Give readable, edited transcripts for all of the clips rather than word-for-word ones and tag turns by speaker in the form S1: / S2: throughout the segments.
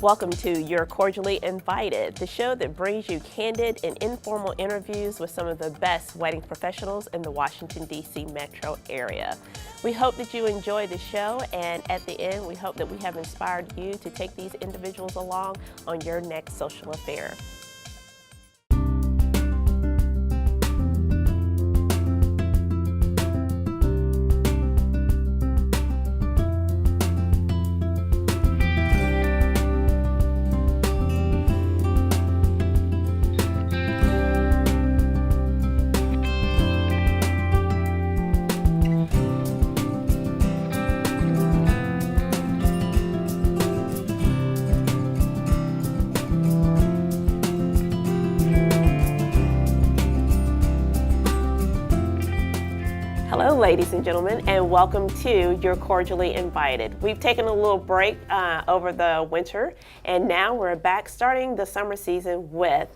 S1: Welcome to You're Cordially Invited, the show that brings you candid and informal interviews with some of the best wedding professionals in the Washington, D.C. metro area. We hope that you enjoy the show, and at the end, we hope that we have inspired you to take these individuals along on your next social affair. Hello, ladies and gentlemen, and welcome to You're Cordially Invited. We've taken a little break over the winter, and now we're back starting the summer season with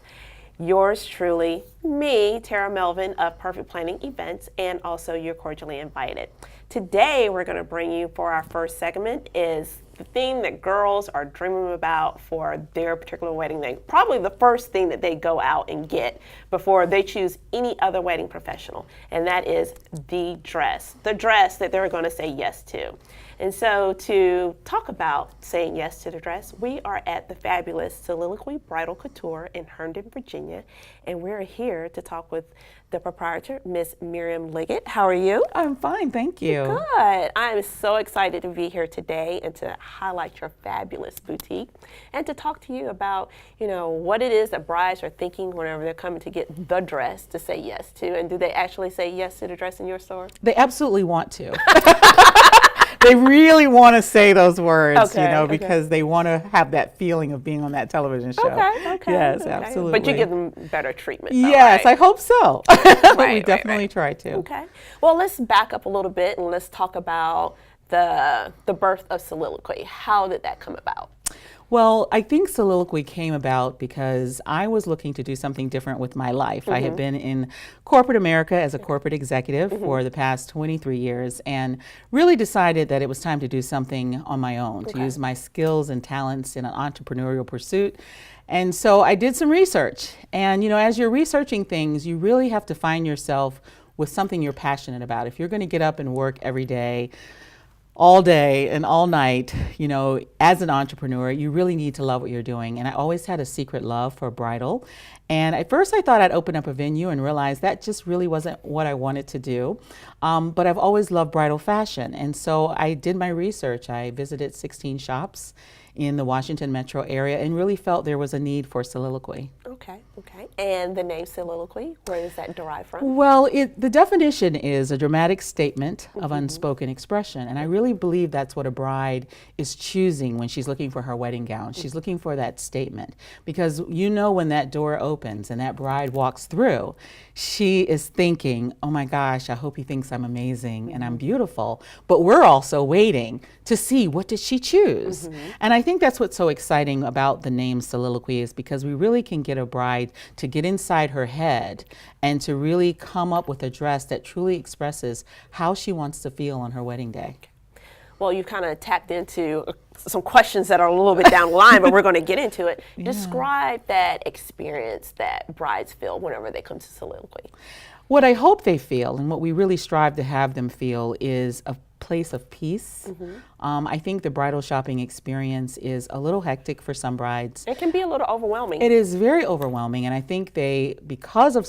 S1: yours truly, me, Tara Melvin of Perfect Planning Events, and also You're Cordially Invited. Today, we're going to bring you for our first segment is the thing that girls are dreaming about for their particular wedding day. Probably the first thing that they go out and get before they choose any other wedding professional, and that is the dress that they're going to say yes to. And so to talk about saying yes to the dress, we are at the fabulous Soliloquy Bridal Couture in Herndon, Virginia, and we're here to talk with the proprietor, Miss Miriam Liggett. How are you?
S2: I'm fine, thank you.
S1: Good. I'm so excited to be here today and to highlight your fabulous boutique and to talk to you about, what it is that brides are thinking whenever they're coming to get the dress to say yes to. And do they actually say yes to the dress in your store?
S2: They absolutely want to. They really want to say those words, because they want to have that feeling of being on that television show.
S1: Okay.
S2: Yes, absolutely.
S1: But you give them better treatment, though,
S2: yes,
S1: right?
S2: I hope so. We definitely try to.
S1: Okay. Well, let's back up a little bit and let's talk about the birth of Soliloquy. How did that come about?
S2: Well, I think Soliloquy came about because I was looking to do something different with my life. I had been in corporate America as a corporate executive for the past 23 years and really decided that it was time to do something on my own, to use my skills and talents in an entrepreneurial pursuit. And so I did some research. And, as you're researching things, you really have to find yourself with something you're passionate about. If you're going to get up and work every day, all day and all night, as an entrepreneur, you really need to love what you're doing. And I always had a secret love for bridal. And at first I thought I'd open up a venue and realized that just really wasn't what I wanted to do. But I've always loved bridal fashion. And so I did my research. I visited 16 shops in the Washington metro area and really felt there was a need for Soliloquy.
S1: Okay. And the name Soliloquy, where does that derive from?
S2: Well, the definition is a dramatic statement of unspoken expression. And I really believe that's what a bride is choosing when she's looking for her wedding gown. She's looking for that statement because when that door opens and that bride walks through, she is thinking, oh my gosh, I hope he thinks I'm amazing and I'm beautiful. But we're also waiting to see, what did she choose? And I think that's what's so exciting about the name Soliloquy is because we really can get a bride to get inside her head and to really come up with a dress that truly expresses how she wants to feel on her wedding day.
S1: Well, you kind of tapped into some questions that are a little bit down the line, but we're going to get into it. Yeah. Describe that experience that brides feel whenever they come to Soliloquy.
S2: What I hope they feel and what we really strive to have them feel is a place of peace. I think the bridal shopping experience is a little hectic for some brides.
S1: It can be a little overwhelming.
S2: It is very overwhelming, and I think because of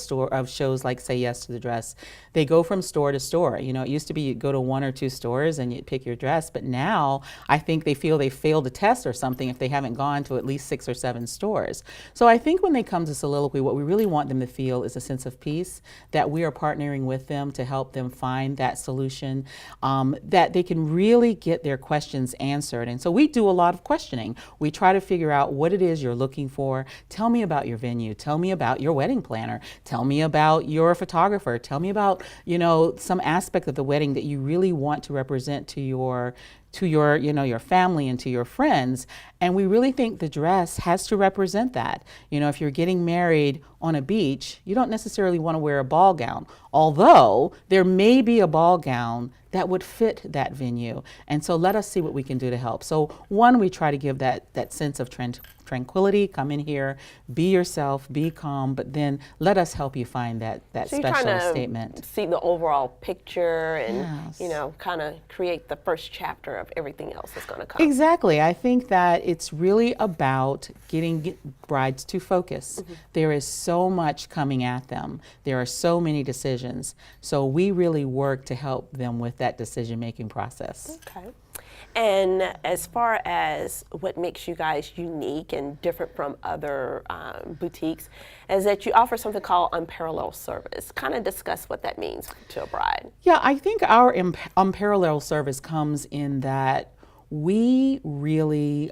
S2: shows like Say Yes to the Dress, they go from store to store. It used to be you'd go to 1 or 2 stores and you'd pick your dress, but now I think they feel they failed a test or something if they haven't gone to at least 6 or 7 stores. So I think when they come to Soliloquy, what we really want them to feel is a sense of peace, that we are partnering with them to help them find that solution, that they can really get their questions answered. And so we do a lot of questioning. We try to figure out what it is you're looking for. Tell me about your venue. Tell me about your wedding planner. Tell me about your photographer. Tell me about, some aspect of the wedding that you really want to represent to your to your, your family and to your friends. And we really think the dress has to represent that. If you're getting married on a beach, you don't necessarily want to wear a ball gown, although there may be a ball gown that would fit that venue. And so let us see what we can do to help. So one, we try to give that sense of tranquility. Come in here, be yourself, be calm, but then let us help you find that
S1: so
S2: special
S1: you're trying
S2: statement.
S1: to see the overall picture and,
S2: Yes.
S1: kind of create the first chapter of everything else that's going to come.
S2: Exactly. I think that it's really about getting brides to focus. There is so much coming at them. There are so many decisions. So we really work to help them with that decision-making process.
S1: Okay. And as far as what makes you guys unique and different from other boutiques, is that you offer something called unparalleled service. Kind of discuss what that means to a bride.
S2: Yeah, I think our unparalleled service comes in that we really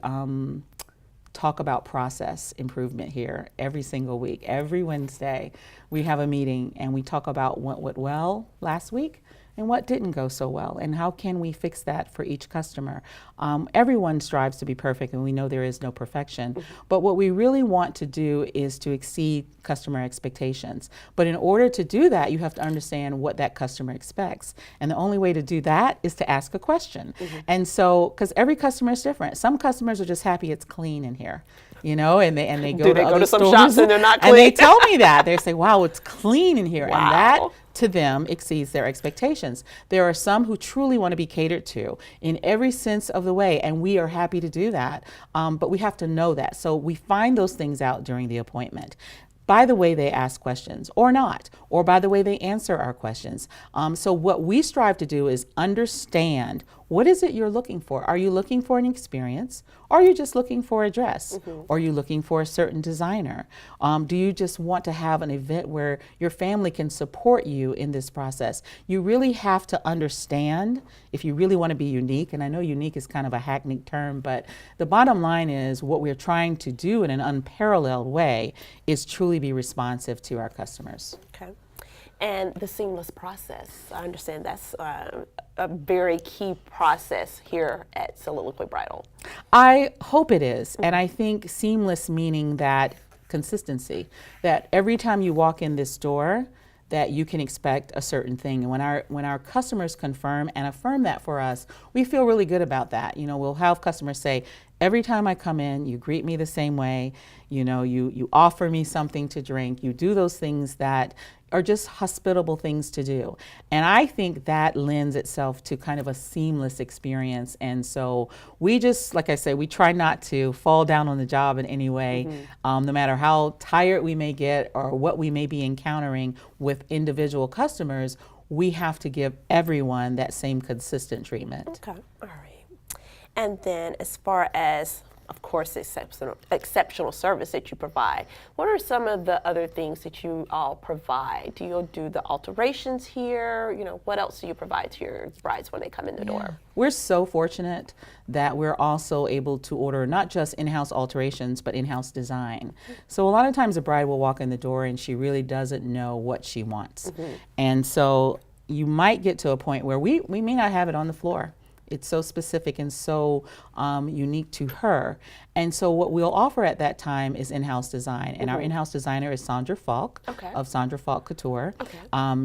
S2: talk about process improvement here every single week. Every Wednesday, we have a meeting and we talk about what went well last week and what didn't go so well, and how can we fix that for each customer. Everyone strives to be perfect, and we know there is no perfection, but what we really want to do is to exceed customer expectations. But in order to do that, you have to understand what that customer expects, and the only way to do that is to ask a question. And so, because every customer is different. Some customers are just happy it's clean in here, and they go to other
S1: some
S2: stores
S1: shops and they're not clean?
S2: and they tell me that. They say, wow, it's clean in here.
S1: Wow.
S2: And that to them exceeds their expectations. There are some who truly want to be catered to in every sense of the way, and we are happy to do that, but we have to know that. So we find those things out during the appointment. By the way they ask questions or not, or by the way they answer our questions. So what we strive to do is understand, what is it you're looking for? Are you looking for an experience? Or are you just looking for a dress? Or are you looking for a certain designer? Do you just want to have an event where your family can support you in this process? You really have to understand if you really want to be unique, and I know unique is kind of a hackneyed term, but the bottom line is what we're trying to do in an unparalleled way is truly be responsive to our customers.
S1: Okay. And the seamless process, I understand that's a very key process here at Soliloquy Bridal.
S2: I hope it is, and I think seamless meaning that consistency, that every time you walk in this door, that you can expect a certain thing. And when our customers confirm and affirm that for us, we feel really good about that. We'll have customers say, every time I come in, you greet me the same way, you offer me something to drink, you do those things that are just hospitable things to do. And I think that lends itself to kind of a seamless experience. And so we just, like I say, we try not to fall down on the job in any way, no matter how tired we may get or what we may be encountering with individual customers, we have to give everyone that same consistent treatment.
S1: Okay, all right. And then as far as, of course, exceptional service that you provide, what are some of the other things that you all provide? Do you do the alterations here? What else do you provide to your brides when they come in the door?
S2: We're so fortunate that we're also able to order not just in-house alterations, but in-house design. So a lot of times a bride will walk in the door and she really doesn't know what she wants. And so you might get to a point where we may not have it on the floor. It's so specific and so unique to her. And so what we'll offer at that time is in-house design. And our in-house designer is Sandra Falk of Sandra Falk Couture.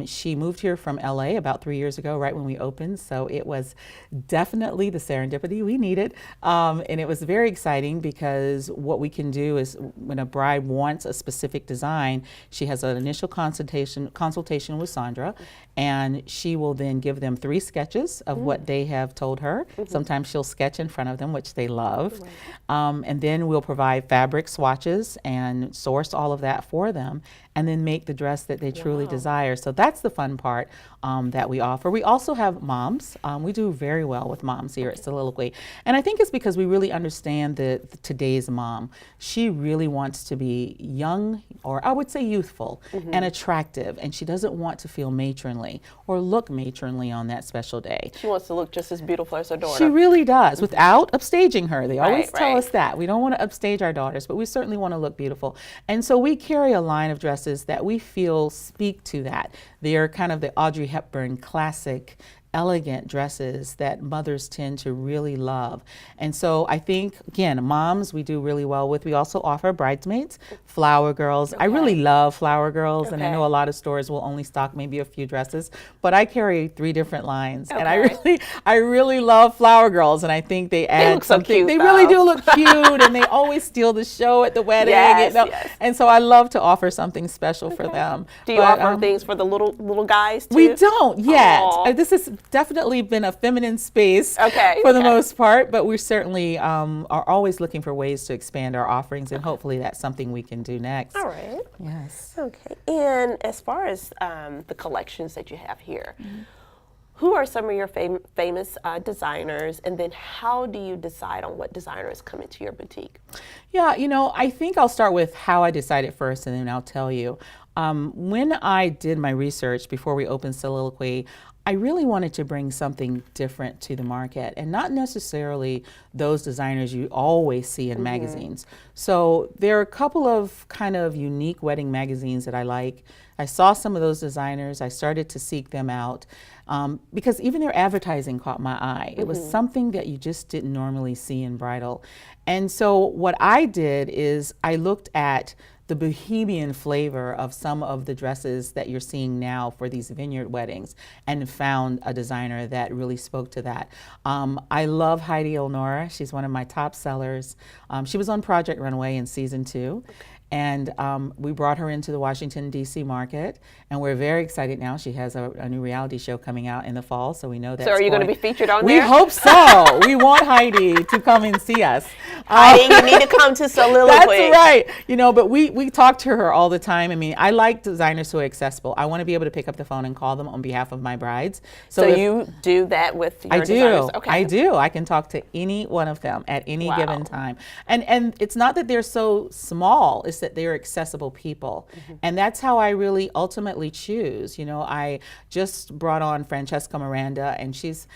S2: She moved here from LA about 3 years ago, right when we opened. So it was definitely the serendipity we needed. And it was very exciting because what we can do is when a bride wants a specific design, she has an initial consultation with Sandra, and she will then give them 3 sketches of what they have told her. Sometimes she'll sketch in front of them, which they love. And then we'll provide fabric swatches and source all of that for them, and then make the dress that they truly desire. So that's the fun part that we offer. We also have moms. We do very well with moms here at Soliloquy. And I think it's because we really understand today's mom. She really wants to be young, or I would say youthful, and attractive. And she doesn't want to feel matronly or look matronly on that special day.
S1: She wants to look just as beautiful as her daughter.
S2: She really does, without upstaging her. They always tell us that. We don't want to upstage our daughters, but we certainly want to look beautiful. And so we carry a line of dresses that we feel speak to that. They are kind of the Audrey Hepburn classic elegant dresses that mothers tend to really love. And so I think, again, moms we do really well with. We also offer bridesmaids, flower girls. I really love flower girls, and I know a lot of stores will only stock maybe a few dresses, but I carry 3 different lines, and I really love flower girls, and I think they add
S1: look so cute,
S2: They really do look cute, and they always steal the show at the wedding. And so I love to offer something special for them.
S1: Do you offer things for the little guys too?
S2: We don't yet. This has definitely been a feminine space for the most part, but we certainly are always looking for ways to expand our offerings, and hopefully that's something we can do next.
S1: All right.
S2: Yes.
S1: Okay. And as far as the collections that you have here, who are some of your famous designers, and then how do you decide on what designers come into your boutique?
S2: Yeah, I think I'll start with how I decided first, and then I'll tell you. When I did my research before we opened Soliloquy, I really wanted to bring something different to the market, and not necessarily those designers you always see in magazines. So there are a couple of kind of unique wedding magazines that I like. I saw some of those designers. I started to seek them out because even their advertising caught my eye. It was something that you just didn't normally see in bridal. And so what I did is I looked at the bohemian flavor of some of the dresses that you're seeing now for these vineyard weddings, and found a designer that really spoke to that. I love Heidi Elnora. She's one of my top sellers. She was on Project Runway in season 2. And we brought her into the Washington, D.C. market, and we're very excited now. She has a new reality show coming out in the fall, so we know that.
S1: So are you going to be featured on
S2: there? We hope so. We want Heidi to come and see us.
S1: Heidi, you need to come to Soliloquy.
S2: That's right. But we talk to her all the time. I mean, I like designers who are accessible. I want to be able to pick up the phone and call them on behalf of my brides.
S1: So you do that with your designers? Okay.
S2: I do. I can talk to any one of them at any given time. And it's not that they're so small. It's that they're accessible people. And that's how I really ultimately choose. I just brought on Francesca Miranda, and she's,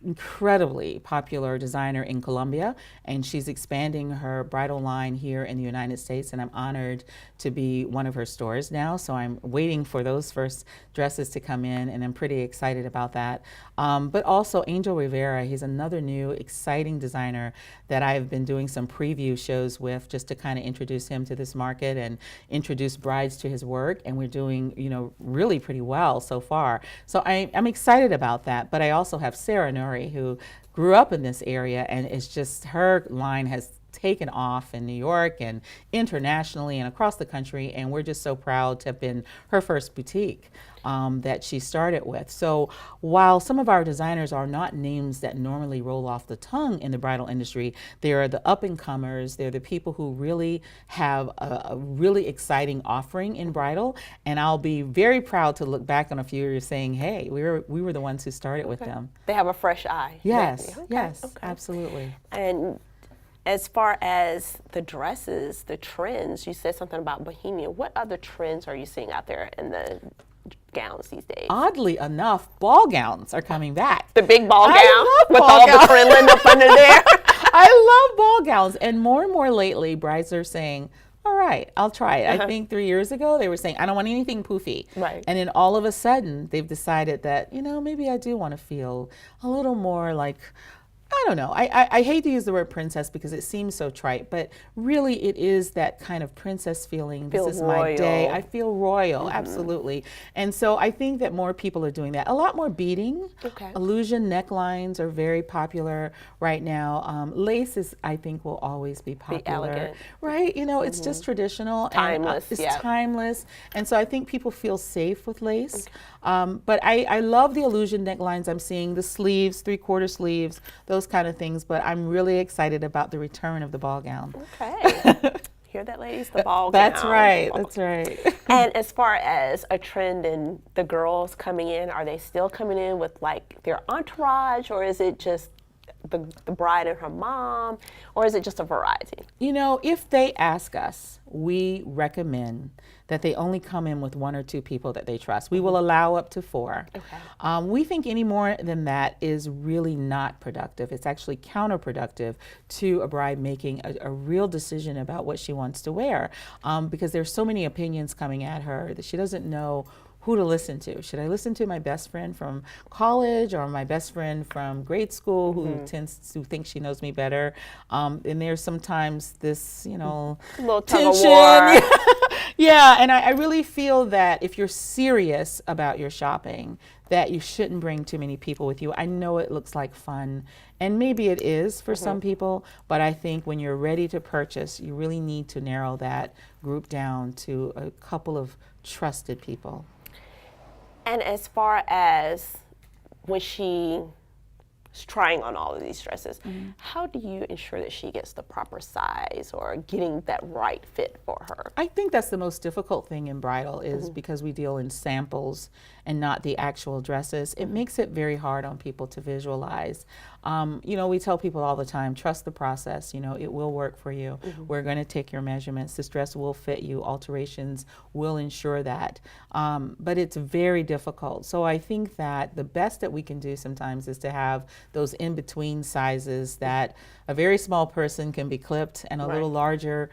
S2: incredibly popular designer in Colombia, and she's expanding her bridal line here in the United States, and I'm honored to be one of her stores now. So I'm waiting for those first dresses to come in, and I'm pretty excited about that. But also Angel Rivera, he's another new exciting designer that I've been doing some preview shows with, just to kind of introduce him to this market and introduce brides to his work, and we're doing really pretty well so far. So I'm excited about that. But I also have Sarah Nuri, who grew up in this area, and it's just, her line has taken off in New York and internationally and across the country, and we're just so proud to have been her first boutique that she started with. So while some of our designers are not names that normally roll off the tongue in the bridal industry, they are the up-and-comers. They're the people who really have a really exciting offering in bridal, and I'll be very proud to look back on a few years saying, hey, we were the ones who started with them.
S1: They have a fresh eye.
S2: Yes, yes, absolutely.
S1: And as far as the dresses, the trends, you said something about bohemian. What other trends are you seeing out there in the gowns these days?
S2: Oddly enough, ball gowns are coming back.
S1: The big ball gown with all the crinoline up under there.
S2: I love ball gowns, and more lately, brides are saying, all right, I'll try it. I think 3 years ago, they were saying, I don't want anything poofy.
S1: Right.
S2: And then all of a sudden, they've decided that, maybe I do want to feel a little more like, I don't know. I hate to use the word princess because it seems so trite, but really it is that kind of princess feeling. This is my day. I feel royal, absolutely. And so I think that more people are doing that. A lot more beading. Illusion necklines are very popular right now. Lace is, I think, will always be popular. Be
S1: elegant.
S2: Right? It's just traditional.
S1: Timeless.
S2: And, it's timeless. And so I think people feel safe with lace. But I love the illusion necklines. I'm seeing the sleeves, 3/4 sleeves, those kind of things, but I'm really excited about the return of the ball gown.
S1: Okay. Hear that, ladies? The ball gown.
S2: That's right. That's right.
S1: And as far as a trend in the girls coming in, are they still coming in with like their entourage, or is it just the bride and her mom, or is it just a variety?
S2: If they ask us, we recommend that they only come in with 1 or 2 people that they trust. We will allow up to 4. We think any more than that is really not productive. It's actually counterproductive to a bride making a real decision about what she wants to wear, because there's so many opinions coming at her that she doesn't know who to listen to. Should I listen to my best friend from college or my best friend from grade school who tends to think she knows me better? And there's sometimes this, you know,
S1: a little tug of
S2: tension.
S1: war.
S2: Yeah, and I really feel that if you're serious about your shopping, that you shouldn't bring too many people with you. I know it looks like fun, and maybe it is for some people, but I think when you're ready to purchase, you really need to narrow that group down to a couple of trusted people.
S1: And as far as when she's trying on all of these dresses, how do you ensure that she gets the proper size or getting that right fit for her?
S2: I think that's the most difficult thing in bridal is because we deal in samples and not the actual dresses. It makes it very hard on people to visualize. You know, we tell people all the time, trust the process. You know, it will work for you. We're going to take your measurements. This dress will fit you. Alterations will ensure that. But it's very difficult. So I think that the best that we can do sometimes is to have those in-between sizes that a very small person can be clipped and a little larger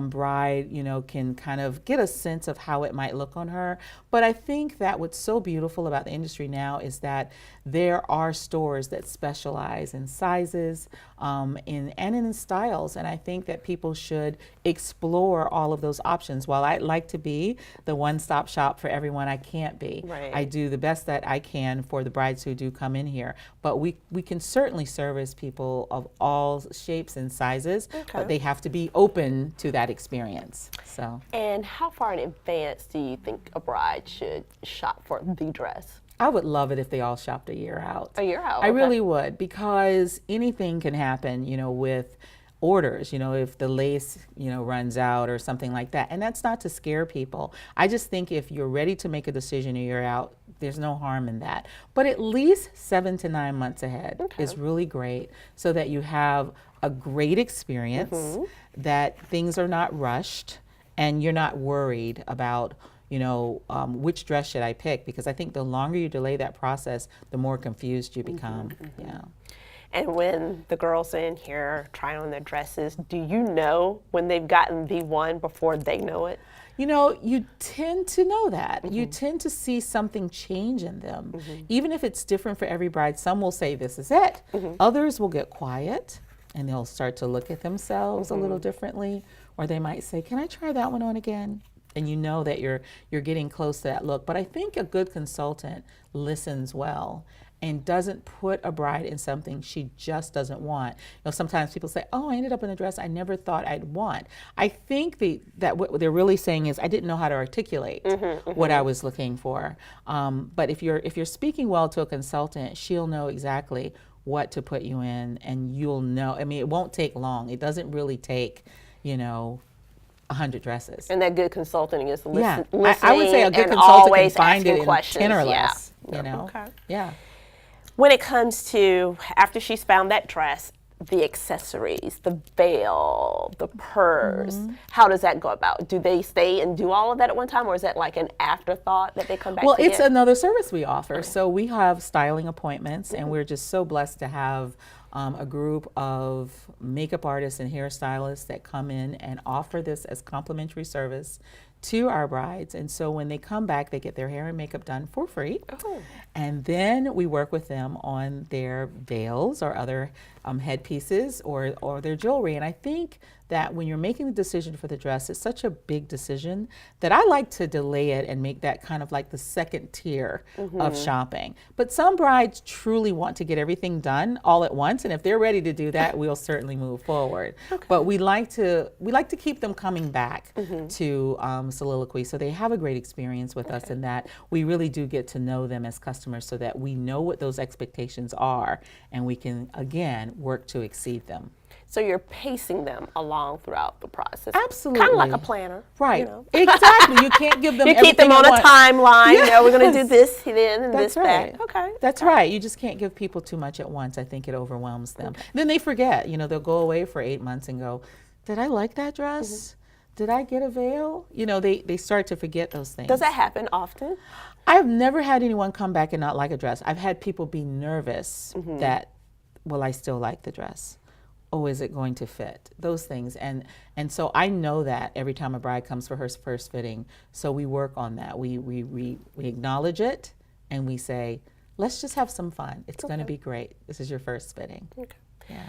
S2: bride, you know, can kind of get a sense of how it might look on her. But I think that what's so beautiful about the industry now is that there are stores that specialize in sizes and in styles. And I think that people should explore all of those options. While I'd like to be the one-stop shop for everyone, I can't be. I do the best that I can for the brides who do come in here. But we can certainly service people of all shapes and sizes, but they have to be open to that experience. So.
S1: And how far in advance do you think a bride should shop for the dress?
S2: I would love it if they all shopped a year out.
S1: A year out?
S2: I really would, because anything can happen, you know, with orders, you know, if the lace, you know, runs out or something like that. And that's not to scare people. I just think if you're ready to make a decision a year out, there's no harm in that. But at least 7 to 9 months ahead is really great, so that you have a great experience, that things are not rushed, and you're not worried about, you know, which dress should I pick? Because I think the longer you delay that process, the more confused you become. Yeah.
S1: And when the girls in here try on their dresses, do you know when they've gotten the one before they know it?
S2: You know, you tend to know that. You tend to see something change in them. Even if it's different for every bride, some will say this is it. Others will get quiet and they'll start to look at themselves a little differently, or they might say, can I try that one on again? And you know that you're getting close to that look. But I think a good consultant listens well and doesn't put a bride in something she just doesn't want. You know, sometimes people say, oh, I ended up in a dress I never thought I'd want. I think that what they're really saying is, I didn't know how to articulate what I was looking for. But if you're speaking well to a consultant, she'll know exactly what to put you in, and you'll know. I mean, it won't take long. It doesn't really take, you know, 100 dresses.
S1: And that good consulting is listening.
S2: I would say a good consultant can find it in 10 or less. You know? Yeah.
S1: When it comes to, after she's found that dress, the accessories, the veil, the purse, how does that go about? Do they stay and do all of that at one time, or is that like an afterthought that they come back to
S2: it's
S1: get?
S2: another service we offer. So we have styling appointments, and we're just so blessed to have a group of makeup artists and hairstylists that come in and offer this as complimentary service to our brides. And so when they come back, they get their hair and makeup done for free. And then we work with them on their veils or other headpieces or their jewelry. And I think that when you're making the decision for the dress, it's such a big decision that I like to delay it and make that kind of like the second tier of shopping. But some brides truly want to get everything done all at once, and if they're ready to do that, we'll certainly move forward. But we like to keep them coming back to Soliloquy, so they have a great experience with us, and that we really do get to know them as customers, so that we know what those expectations are, and we can again work to exceed them.
S1: So you're pacing them along throughout the process.
S2: Absolutely.
S1: Kind of like a planner.
S2: Right.
S1: You know?
S2: Exactly. You can't give them
S1: You keep them on a timeline. You know, we're going to do this then and
S2: That's
S1: this
S2: right.
S1: back. Okay.
S2: That's right. You just can't give people too much at once. I think it overwhelms them. Then they forget. You know, they'll go away for 8 months and go, did I like that dress? Did I get a veil? You know, they start to forget those things.
S1: Does that happen often?
S2: I've never had anyone come back and not like a dress. I've had people be nervous that, will I still like the dress? oh, is it going to fit? Those things. And so I know that every time a bride comes for her first fitting. So we work on that. We acknowledge it and we say, let's just have some fun. It's going to be great. This is your first fitting.
S1: Okay.
S2: Yeah.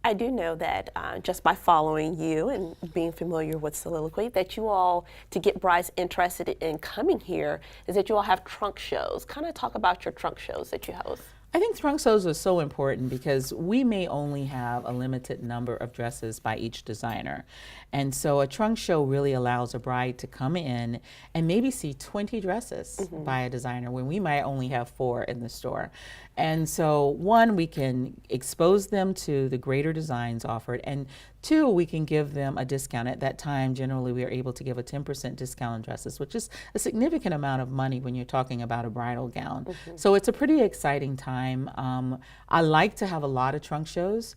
S1: I do know that just by following you and being familiar with Soliloquy, that you all, to get brides interested in coming here, is that you all have trunk shows. Kind of talk about your trunk shows that you host.
S2: I think trunk shows are so important because we may only have a limited number of dresses by each designer. And so a trunk show really allows a bride to come in and maybe see 20 dresses by a designer when we might only have 4 in the store. And so 1, we can expose them to the greater designs offered, and 2, we can give them a discount. At that time, generally, we are able to give a 10% discount on dresses, which is a significant amount of money when you're talking about a bridal gown. So it's a pretty exciting time. I like to have a lot of trunk shows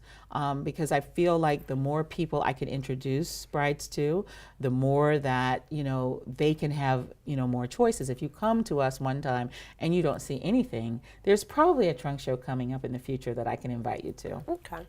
S2: because I feel like the more people I can introduce brides to, the more that, they can have, more choices. If you come to us one time and you don't see anything, there's probably a trunk show coming up in the future that I can invite you to.
S1: Okay.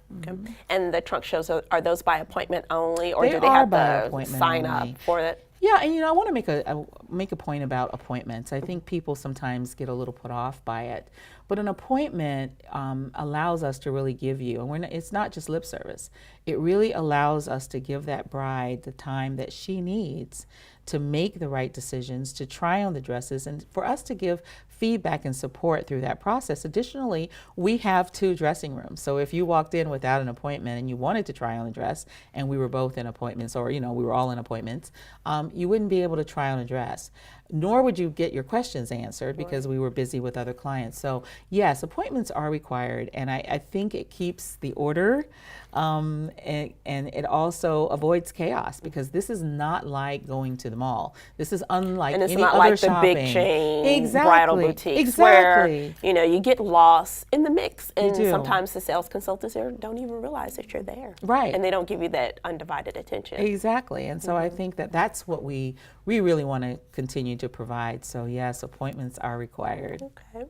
S1: And the trunk shows, are those by appointment only, or
S2: They
S1: do they
S2: are
S1: have
S2: by
S1: to
S2: appointment
S1: sign
S2: only.
S1: up for it?
S2: Yeah, and I want to make a point about appointments. I think people sometimes get a little put off by it, but an appointment allows us to really give you, and it's not just lip service. It really allows us to give that bride the time that she needs to make the right decisions, to try on the dresses, and for us to give feedback and support through that process. Additionally, we have 2 dressing rooms. So if you walked in without an appointment and you wanted to try on a dress, and we were both in appointments, or we were all in appointments, you wouldn't be able to try on a dress, nor would you get your questions answered because we were busy with other clients. So yes, appointments are required, and I think it keeps the order, and it also avoids chaos, because this is not like going to the mall. This is unlike
S1: and it's
S2: any
S1: not
S2: other
S1: like the
S2: shopping.
S1: big chain
S2: Exactly.
S1: bridal boutiques
S2: Exactly.
S1: where you get lost in the mix, and
S2: do.
S1: sometimes the sales consultants there don't even realize that you're there,
S2: Right.
S1: and they don't give you that undivided attention.
S2: Exactly. And so I think that's what we really want to continue to provide. So yes, appointments are required.
S1: Okay.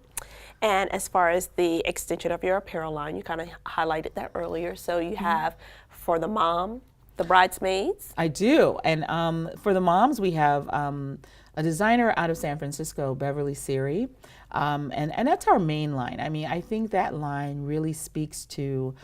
S1: And as far as the extension of your apparel line, you kind of highlighted that earlier. So you have for the mom, the bridesmaids.
S2: I do. And for the moms, we have a designer out of San Francisco, Beverly Siri. And that's our main line. I mean, I think that line really speaks to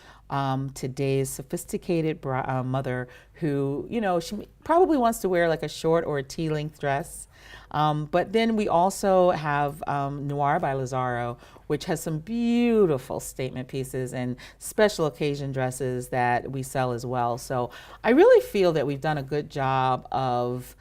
S2: today's sophisticated mother who, she probably wants to wear like a short or a tea-length dress. But then we also have Noir by Lazaro, which has some beautiful statement pieces and special occasion dresses that we sell as well. So I really feel that we've done a good job of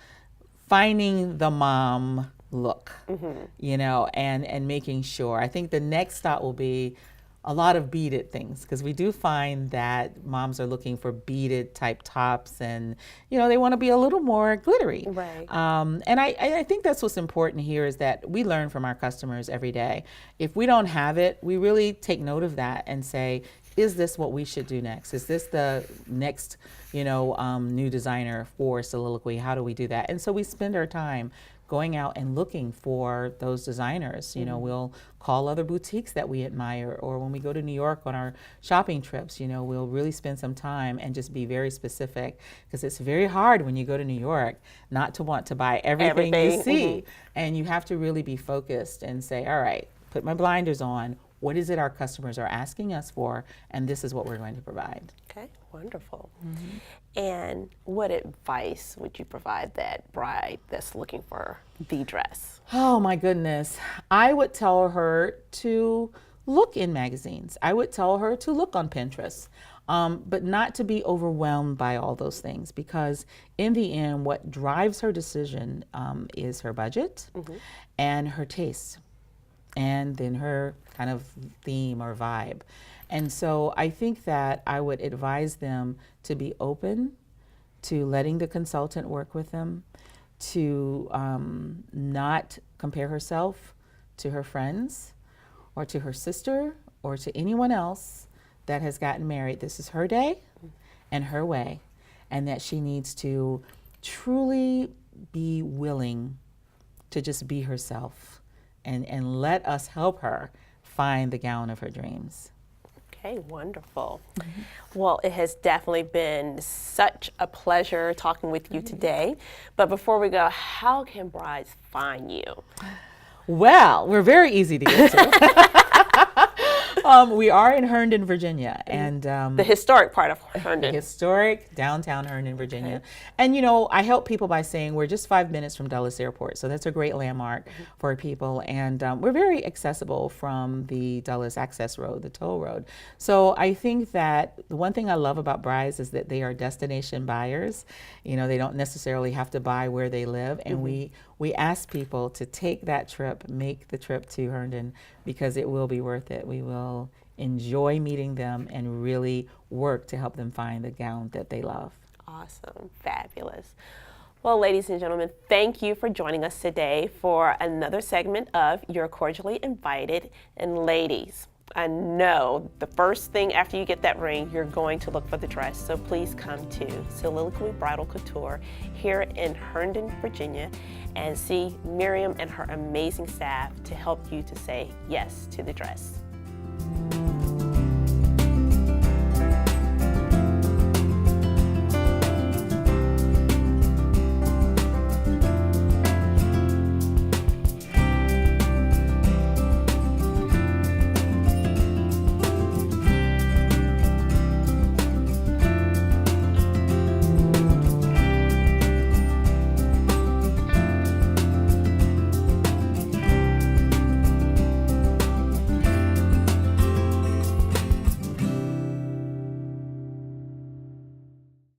S2: finding the mom look, and making sure. I think the next stop will be a lot of beaded things, because we do find that moms are looking for beaded type tops, and they want to be a little more glittery.
S1: Right.
S2: And I think that's what's important here, is that we learn from our customers every day. If we don't have it, we really take note of that and say, is this what we should do next? Is this the next, new designer for Soliloquy? How do we do that? And so we spend our time going out and looking for those designers. We'll call other boutiques that we admire, or when we go to New York on our shopping trips, we'll really spend some time and just be very specific, because it's very hard when you go to New York not to want to buy everything you see. And you have to really be focused and say, all right, put my blinders on. What is it our customers are asking us for? And this is what we're going to provide.
S1: Okay, wonderful. And what advice would you provide that bride that's looking for the dress?
S2: Oh my goodness. I would tell her to look in magazines. I would tell her to look on Pinterest, but not to be overwhelmed by all those things, because in the end, what drives her decision is her budget and her taste, and then her kind of theme or vibe. And so I think that I would advise them to be open to letting the consultant work with them, to not compare herself to her friends or to her sister or to anyone else that has gotten married. This is her day and her way, and that she needs to truly be willing to just be herself, and let us help her find the gown of her dreams.
S1: Okay, wonderful. Well, it has definitely been such a pleasure talking with you today. But before we go, how can brides find you?
S2: Well, we're very easy to get to. We are in Herndon, Virginia, and
S1: The historic part of Herndon.
S2: historic downtown Herndon, Virginia. And you know, I help people by saying we're just 5 minutes from Dulles Airport, so that's a great landmark for people. And we're very accessible from the Dulles Access Road, the toll road. So I think that the one thing I love about brides is that they are destination buyers. You know, they don't necessarily have to buy where they live, and we ask people to take that trip, make the trip to Herndon, because it will be worth it. We will enjoy meeting them and really work to help them find the gown that they love.
S1: Awesome, fabulous. Well, ladies and gentlemen, thank you for joining us today for another segment of You're Cordially Invited. And ladies, I know the first thing after you get that ring, you're going to look for the dress. So please come to Soliloquy Bridal Couture here in Herndon, Virginia, and see Miriam and her amazing staff to help you to say yes to the dress.